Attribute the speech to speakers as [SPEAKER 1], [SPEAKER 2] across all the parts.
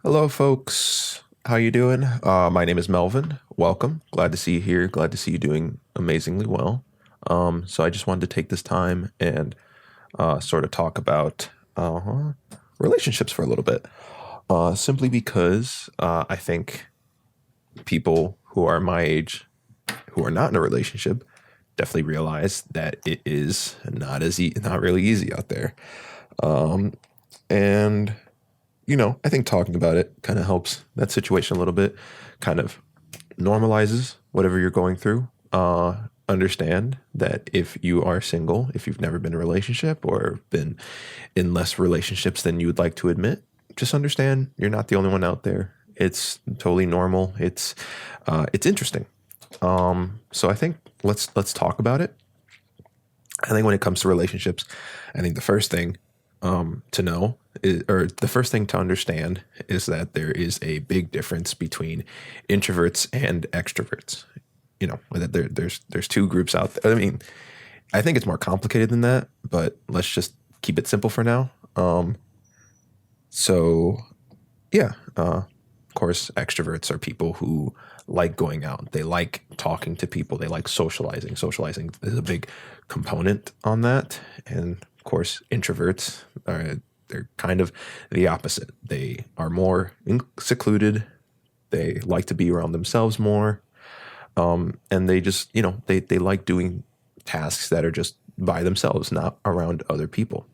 [SPEAKER 1] Hello, folks. How you doing? My name is Melvin. Welcome. Glad to see you here. Glad to see you doing amazingly well. So I just wanted to take this time and sort of talk about relationships for a little bit. Simply because I think people who are my age, who are not in a relationship, definitely realize that it is not really easy out there. And I think talking about it kind of helps that situation a little bit, kind of normalizes whatever you're going through. Understand that if you are single, if you've never been in a relationship or been in less relationships than you would like to admit, just understand you're not the only one out there. It's totally normal. It's interesting. So I think let's talk about it. I think when it comes to relationships, I think the first thing to know is, or the first thing to understand is that there is a big difference between introverts and extroverts. That there's two groups out there. I mean, I think it's more complicated than that, but let's just keep it simple for now. So yeah, of course, extroverts are people who like going out. They like talking to people. They like socializing. Socializing is a big component on that. And of course, introverts are they're kind of the opposite. They are more secluded. They like to be around themselves more. And they just, they like doing tasks that are just by themselves, not around other people.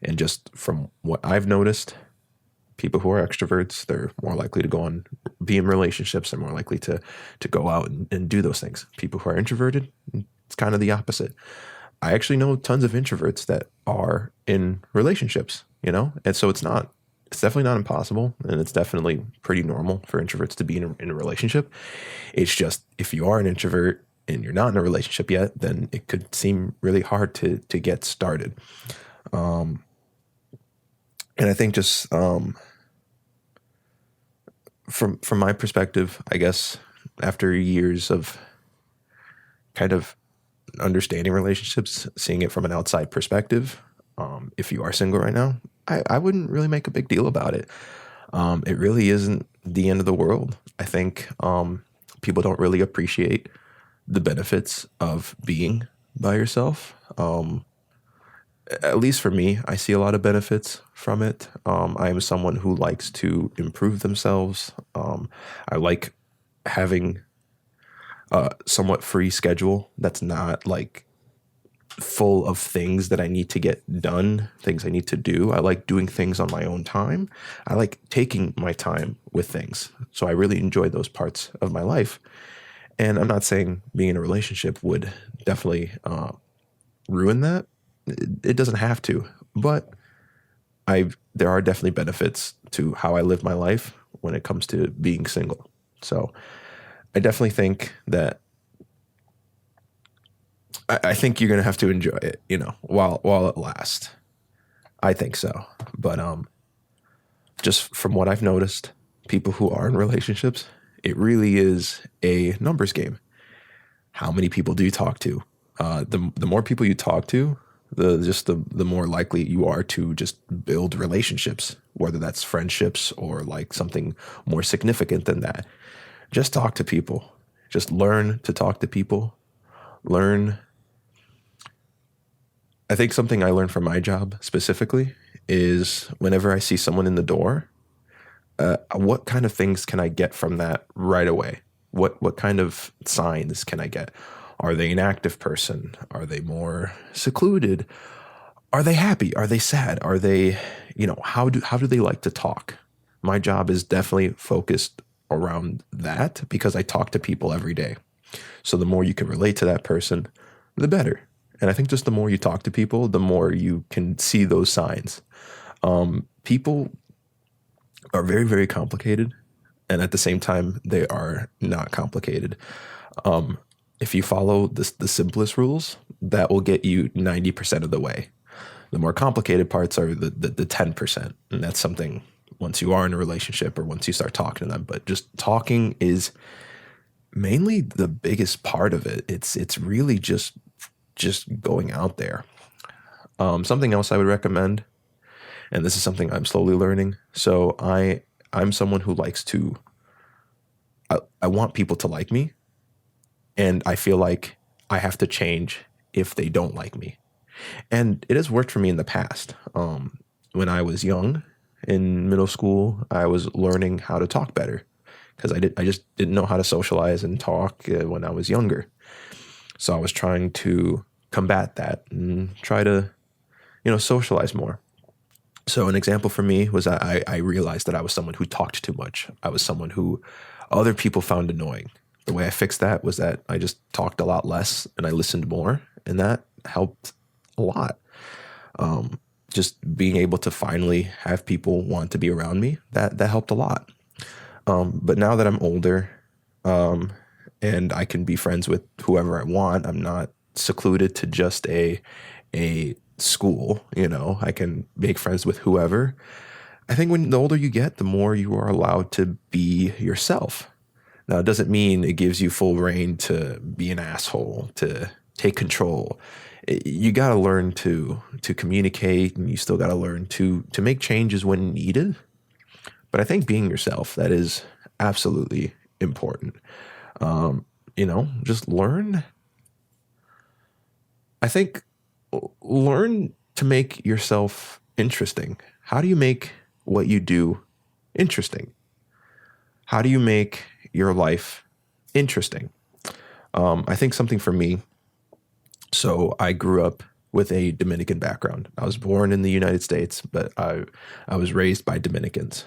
[SPEAKER 1] And just from what I've noticed, people who are extroverts, they're more likely to be in relationships. They're more likely to go out and do those things. People who are introverted, it's kind of the opposite. I actually know tons of introverts that are in relationships, and so it's definitely not impossible, and it's definitely pretty normal for introverts to be in a relationship. It's just if you are an introvert and you're not in a relationship yet, then it could seem really hard to get started. And I think just from my perspective, I guess after years of kind of understanding relationships, seeing it from an outside perspective, if you are single right now, I wouldn't really make a big deal about it. It really isn't the end of the world. I think people don't really appreciate the benefits of being by yourself. At least for me, I see a lot of benefits from it. I am someone who likes to improve themselves. I like having a somewhat free schedule that's not like full of things that I need to get done, things I need to do. I like doing things on my own time. I like taking my time with things. So I really enjoy those parts of my life. And I'm not saying being in a relationship would definitely ruin that. It doesn't have to, but there are definitely benefits to how I live my life when it comes to being single. So I definitely think that I think you're gonna have to enjoy it, while it lasts. I think so. But just from what I've noticed, people who are in relationships, it really is a numbers game. How many people do you talk to? The more people you talk to, the more likely you are to just build relationships, whether that's friendships or like something more significant than that. Just talk to people. Just learn to talk to people. Learn. I think something I learned from my job specifically is whenever I see someone in the door, what kind of things can I get from that right away? What kind of signs can I get? Are they an active person? Are they more secluded? Are they happy? Are they sad? Are they, how do they like to talk? My job is definitely focused around that because I talk to people every day. So the more you can relate to that person, the better. And I think just the more you talk to people, the more you can see those signs. People are very, very complicated. And at the same time, they are not complicated. If you follow the simplest rules, that will get you 90% of the way. The more complicated parts are the 10%. And that's something once you are in a relationship or once you start talking to them. But just talking is mainly the biggest part of it. It's really just going out there. Something else I would recommend, and this is something I'm slowly learning. So I'm someone who likes to, I want people to like me. And I feel like I have to change if they don't like me. And it has worked for me in the past. When I was young in middle school, I was learning how to talk better because I just didn't know how to socialize and talk when I was younger. So I was trying to combat that and try to, socialize more. So an example for me was I realized that I was someone who talked too much. I was someone who other people found annoying. The way I fixed that was that I just talked a lot less and I listened more, and that helped a lot. Just being able to finally have people want to be around me, that helped a lot. But now that I'm older, and I can be friends with whoever I want, I'm not secluded to just a school. I can make friends with whoever. I think when the older you get, the more you are allowed to be yourself. Now, it doesn't mean it gives you full reign to be an asshole, to take control. You got to learn to communicate, and you still got to learn to make changes when needed. But I think being yourself, that is absolutely important. Just learn. I think learn to make yourself interesting. How do you make what you do interesting? How do you make your life interesting? I think something for me. So I grew up with a Dominican background. I was born in the United States, but I was raised by Dominicans.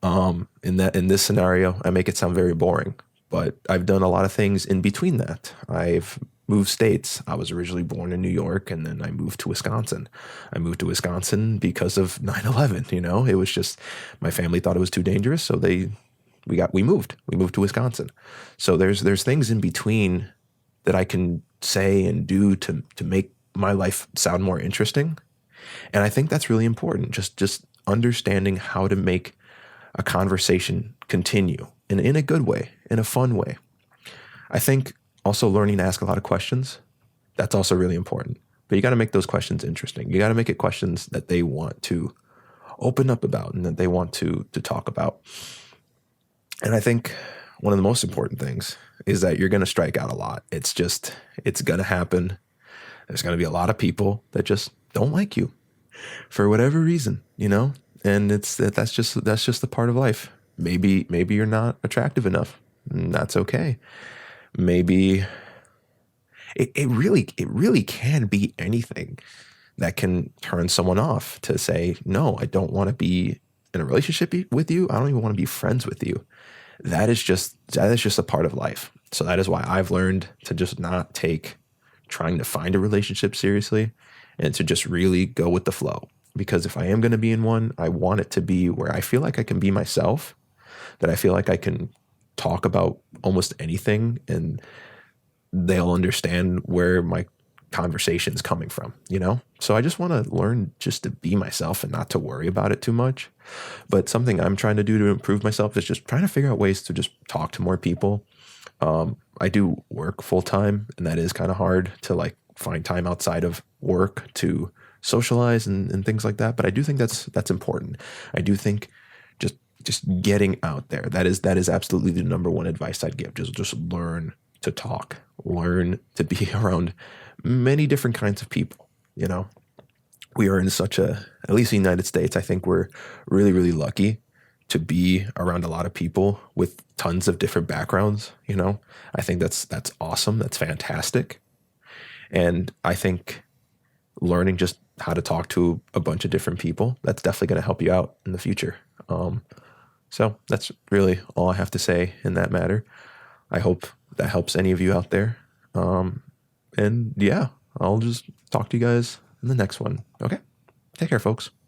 [SPEAKER 1] In this scenario, I make it sound very boring, but I've done a lot of things in between that. I've moved states. I was originally born in New York, and then I moved to Wisconsin. I moved to Wisconsin because of 9/11. It was just my family thought it was too dangerous, so we moved. We moved to Wisconsin. So there's things in between that I can say and do to make my life sound more interesting. And I think that's really important. Just understanding how to make a conversation continue in a good way, in a fun way. I think also learning to ask a lot of questions, that's also really important. But you got to make those questions interesting. You got to make it questions that they want to open up about and that they want to talk about. And I think one of the most important things is that you're going to strike out a lot. It's going to happen. There's going to be a lot of people that just don't like you for whatever reason, and that's just a part of life. Maybe you're not attractive enough, and that's okay. Maybe it really can be anything that can turn someone off to say, no, I don't want to be in a relationship with you. I don't even want to be friends with you. That is just a part of life. So that is why I've learned to just not take trying to find a relationship seriously and to just really go with the flow. Because if I am going to be in one, I want it to be where I feel like I can be myself, that I feel like I can talk about almost anything and they'll understand where my conversation's coming from, So I just want to learn just to be myself and not to worry about it too much. But something I'm trying to do to improve myself is just trying to figure out ways to just talk to more people. I do work full time, and that is kind of hard to find time outside of work to socialize and things like that. But I do think that's important. I do think just getting out there, that is absolutely the number one advice I'd give. Just learn to talk, learn to be around many different kinds of people. We are in at least the United States, I think we're really, really lucky to be around a lot of people with tons of different backgrounds. I think that's awesome. That's fantastic. And I think learning just how to talk to a bunch of different people, that's definitely going to help you out in the future. So that's really all I have to say in that matter. I hope that helps any of you out there. And yeah, I'll just talk to you guys in the next one. Okay. Take care, folks.